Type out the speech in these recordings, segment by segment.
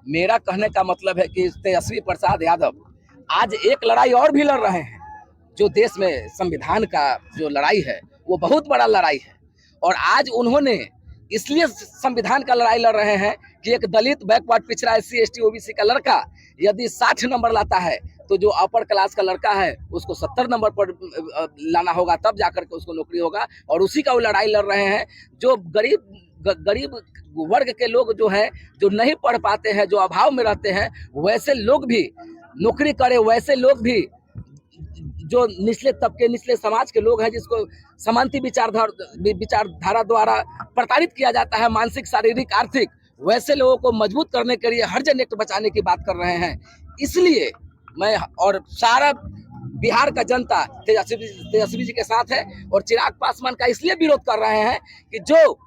मेरा कहने का मतलब है कि तेजस्वी प्रसाद यादव आज एक लड़ाई और भी लड़ रहे हैं। जो देश में संविधान का जो लड़ाई है वो बहुत बड़ा लड़ाई है, और आज उन्होंने इसलिए संविधान का लड़ाई लड़ रहे हैं कि एक दलित बैकवर्ड पिछड़ा SC ST OBC का लड़का यदि 60 नंबर लाता है तो जो अपर क्लास का लड़का है उसको 70 नंबर पर लाना होगा, तब जाकर के उसको नौकरी होगा। और उसी का वो लड़ाई लड़ रहे हैं। जो गरीब वर्ग के लोग जो है, जो नहीं पढ़ पाते हैं, जो अभाव में रहते हैं, वैसे लोग भी नौकरी करें, वैसे लोग भी जो निचले तबके निचले समाज के लोग हैं, जिसको समांती विचारधारा द्वारा प्रताड़ित किया जाता है, मानसिक, शारीरिक, आर्थिक, वैसे लोगों को मजबूत करने के लिए हरिजन एक्ट बचाने की बात कर रहे हैं। इसलिए मैं और सारा बिहार का जनता तेजस्वी जी के साथ है, और चिराग पासवान का इसलिए विरोध कर रहे हैं कि जो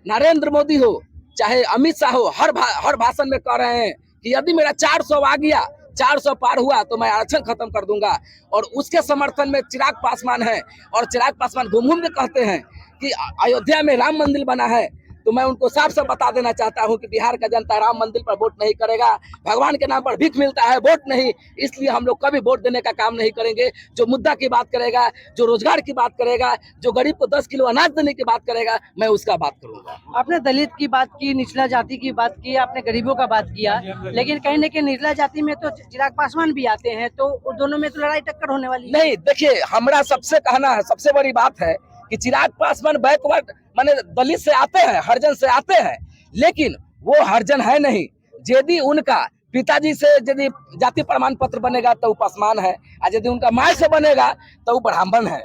नरेंद्र मोदी हो चाहे अमित शाह हो, हर भाषण में कह रहे हैं कि यदि मेरा 400 आ गया, 400 पार हुआ तो मैं आरक्षण खत्म कर दूंगा। और उसके समर्थन में चिराग पासवान है, और चिराग पासवान घूम घूम के कहते हैं कि अयोध्या में राम मंदिर बना है। तो मैं उनको साफ साफ बता देना चाहता हूं कि बिहार का जनता राम मंदिर पर वोट नहीं करेगा। भगवान के नाम पर भीख मिलता है, वोट नहीं। इसलिए हम लोग कभी वोट देने का काम नहीं करेंगे। जो मुद्दा की बात करेगा, जो रोजगार की बात करेगा, जो गरीब को 10 किलो अनाज देने की बात करेगा, मैं उसका बात करूंगा। आपने दलित की बात की, निचला जाति की बात की, आपने गरीबों का बात किया, लेकिन कहीं न कहीं निचला जाति में तो चिराग पासवान भी आते हैं, तो दोनों में तो लड़ाई टक्कर होने वाली है। नहीं, देखिए, हमारा सबसे कहना है, सबसे बड़ी बात है कि चिराग पासवान बैकवर्ड माने दलित से आते हैं, हरिजन से आते हैं, लेकिन वो हरिजन है नहीं। यदि उनका पिताजी से यदि जाति प्रमाण पत्र बनेगा तो वो पासवान है, और यदि उनका माँ से बनेगा तो वो ब्राह्मण है।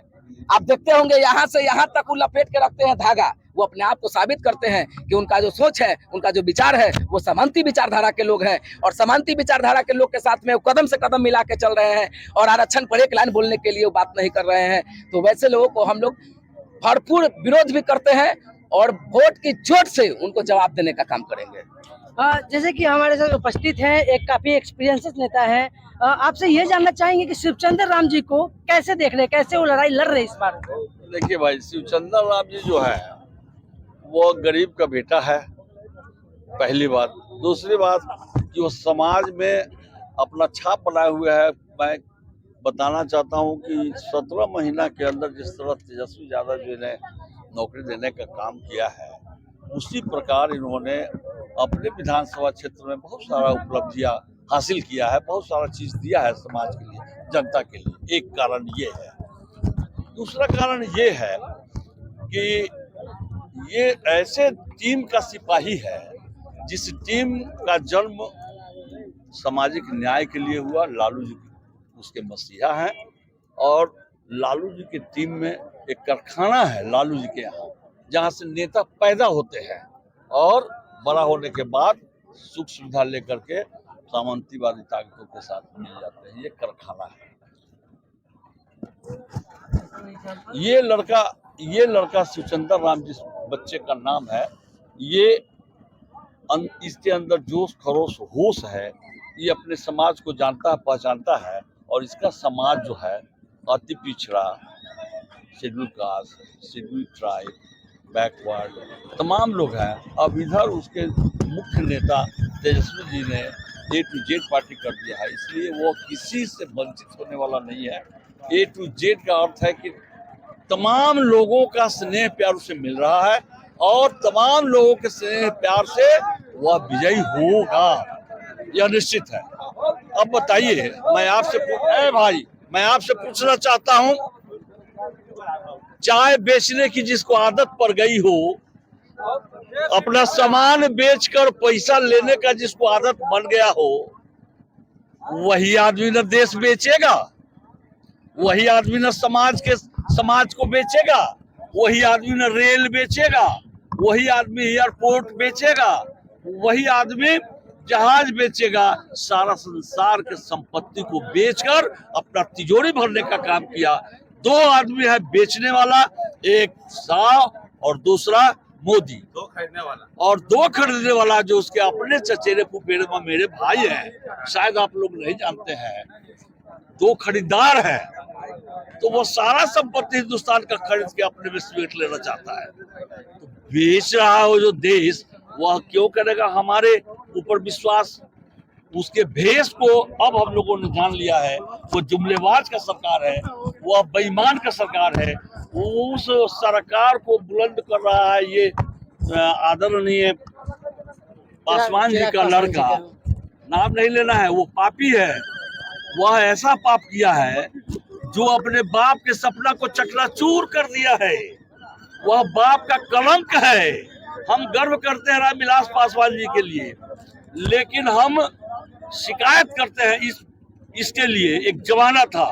आप देखते होंगे यहाँ से यहाँ तक वो लपेट के रखते हैं धागा। वो अपने आप को साबित करते हैं कि उनका जो सोच है, उनका जो विचार है, वो समांती विचारधारा के लोग हैं, और समांती विचारधारा के लोग के साथ में वो कदम से कदम मिला के चल रहे हैं, और आरक्षण पर एक लाइन बोलने के लिए वो बात नहीं कर रहे हैं। तो वैसे लोगों को हम लोग भरपूर विरोध भी करते हैं, और वोट की चोट से उनको जवाब देने का काम करेंगे। जैसे कि हमारे साथ उपस्थित है एक काफी एक्सपीरियंसेस नेता है, आपसे ये जानना चाहेंगे कि शिवचंद्र राम जी को कैसे देख रहे, कैसे वो लड़ाई लड़ रहे इस बार? देखिए भाई, शिवचंद्र राम जी जो है वो गरीब का बेटा है, पहली बात। दूसरी बात कि वो समाज में अपना छाप बनाए हुए है। मैं बताना चाहता हूं कि 17 महीना के अंदर जिस तरह तेजस्वी यादव जी ने नौकरी देने का काम किया है, उसी प्रकार इन्होंने अपने विधानसभा क्षेत्र में बहुत सारा उपलब्धियां हासिल किया है, बहुत सारा चीज दिया है समाज के लिए, जनता के लिए। एक कारण ये है। दूसरा कारण ये है कि ये ऐसे टीम का सिपाही है जिस टीम का जन्म सामाजिक न्याय के लिए हुआ। लालू जी उसके मसीहा हैं, और लालू जी की टीम में एक कारखाना है लालू जी के यहाँ, जहाँ से नेता पैदा होते हैं और बड़ा होने के बाद सुख सुविधा लेकर के सामंतीवादी ताकतों के साथ मिल जाते हैं। ये कारखाना है। ये लड़का शिवचंद्र राम जिस बच्चे का नाम है, ये इसके अंदर जोश खरोश होश है। ये अपने समाज को जानता है, पहचानता है, और इसका समाज जो है अति पिछड़ा, schedule caste, schedule tribe, backward, तमाम लोग हैं। अब इधर उसके मुख्य नेता तेजस्वी जी ने A to Z पार्टी कर दिया है, इसलिए वो किसी से वंचित होने वाला नहीं है। A to Z का अर्थ है कि तमाम लोगों का स्नेह प्यार उसे मिल रहा है, और तमाम लोगों के स्नेह प्यार से वह विजयी होगा, यह निश्चित है। अब बताइए, मैं आपसे पूछना चाहता हूं, चाय बेचने की जिसको आदत पड़ गई हो, अपना सामान बेचकर पैसा लेने का जिसको आदत बन गया हो, वही आदमी न देश बेचेगा, वही आदमी न समाज को बेचेगा, वही आदमी न रेल बेचेगा, वही आदमी एयरपोर्ट बेचेगा, वही आदमी जहाज बेचेगा। सारा संसार के संपत्ति को बेचकर अपना तिजोरी भरने का काम किया। दो आदमी है बेचने वाला, एक शाह और दूसरा मोदी। दो खरीदने वाला जो उसके अपने चचेरे फुफेरे मेरे भाई हैं, शायद आप लोग नहीं जानते हैं। दो खरीदार हैं, तो वो सारा संपत्ति हिंदुस्तान का खरीद के अपने में समेट लेना चाहता है। तो बेच रहा हो जो देश, वह क्यों करेगा हमारे ऊपर विश्वास? उसके भेष को अब हम लोगों ने जान लिया है। वो जुमलेबाज का सरकार है, वो अब बेईमान का सरकार है। वो उस सरकार को बुलंद कर रहा है ये आदरणीय पासवान जी का लड़का, नाम नहीं लेना है, वो पापी है। वह ऐसा पाप किया है जो अपने बाप के सपना को चकनाचूर कर दिया है। वह बाप का कलंक है। हम गर्व करते हैं रामविलास पासवान जी के लिए, लेकिन हम शिकायत करते हैं इसके लिए। एक जमाना था,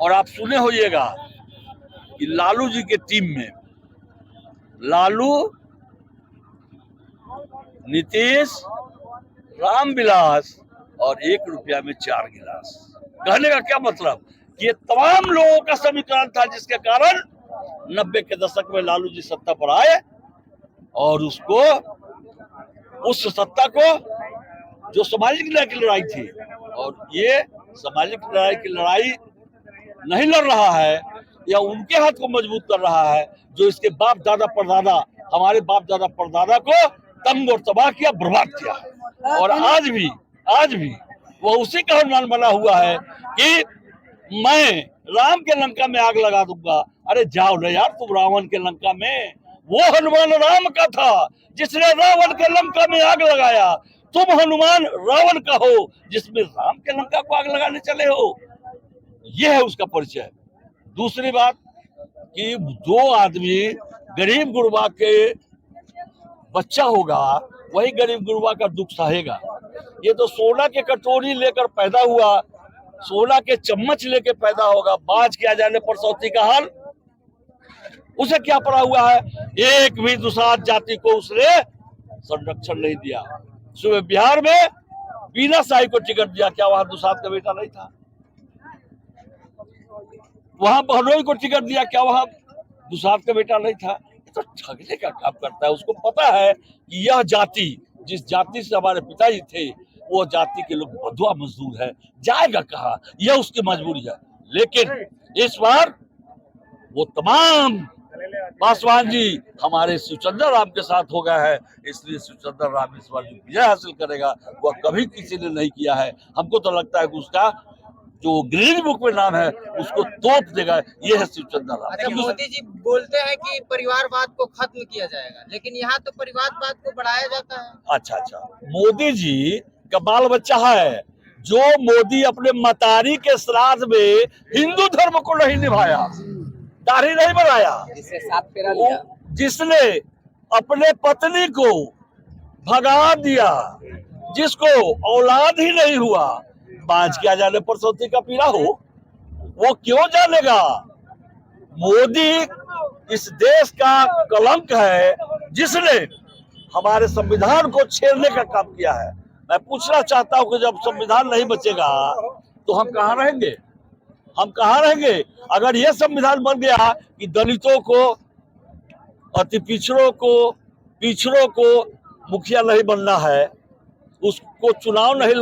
और आप सुने होइएगा कि लालू जी के टीम में लालू, नीतीश, रामविलास और 1 रुपया में 4 गिलास। कहने का क्या मतलब कि ये तमाम लोगों का समीकरण था, जिसके कारण 90 के दशक में लालू जी सत्ता पर आए और उस सत्ता को, जो सामाजिक न्याय की लड़ाई थी, और ये सामाजिक न्याय की लड़ाई नहीं लड़ रहा है या उनके हाथ को मजबूत कर रहा है जो इसके बाप दादा परदादा, हमारे बाप दादा परदादा को तंग और तबाह किया, बर्बाद किया। और आज भी वो उसी का अनुमान बना हुआ है कि मैं राम के लंका में आग लगा दूंगा। अरे जाओ ना यार, तुम रावण के लंका में। वो हनुमान राम का था जिसने रावण के लंका में आग लगाया। तुम हनुमान रावण का हो जिसमें राम के लंका को आग लगाने चले हो। यह है उसका परिचय। दूसरी बात कि जो आदमी गरीब गुरबा के बच्चा होगा वही गरीब गुरबा का दुख सहेगा। ये तो सोना के कटोरी लेकर पैदा हुआ, सोना के चम्मच लेके पैदा होगा। बाज किया जाने पर सौती का हाल, उसे क्या पड़ा हुआ है? एक भी दुसाध जाति को उसने संरक्षण नहीं दिया। सुबह बिहार में बीना शाही को टिकट दिया, क्या वहां दुसाध का बेटा नहीं था? वहां बहनोई को टिकट दिया, क्या वहां दुसाध का बेटा नहीं था? तो ठगने का काम करता है। उसको पता है कि यह जाति, जिस जाति से हमारे पिताजी थे, वो जाति के लोग बदुआ मजदूर है, जाएगा कहाँ? यह उसकी मजबूरी है। लेकिन इस बार वो तमाम पासवान जी हमारे शिवचंद्र राम के साथ हो गया है, इसलिए शिवचंद्र राम इस बार जो विजय हासिल करेगा वह कभी किसी ने नहीं किया है। हमको तो लगता है कि उसका जो ग्रीन बुक में नाम है उसको तोप देगा। ये है शिवचंद्र राम। अच्छा, मोदी जी बोलते हैं कि परिवारवाद को खत्म किया जाएगा, लेकिन यहाँ तो परिवारवाद को बढ़ाया जाता है। अच्छा, मोदी जी का बाल बच्चा है जो मोदी अपने मतारी के श्राद्ध में हिंदू धर्म को नहीं निभाया, दाढ़ी नहीं बनाया, जिससे 7 फेरा लिया, जिसने अपने पत्नी को भगा दिया, जिसको औलाद ही नहीं हुआ, बाज किया जाने पर सौती का पीड़ा हो, वो क्यों जानेगा? मोदी इस देश का कलंक है जिसने हमारे संविधान को छेड़ने का काम किया है। मैं पूछना चाहता हूं कि जब संविधान नहीं बचेगा तो हम कहाँ रहेंगे? अगर ये संविधान बन गया कि दलितों को, अति पिछड़ों को मुखिया नहीं बनना है, उसको चुनाव नहीं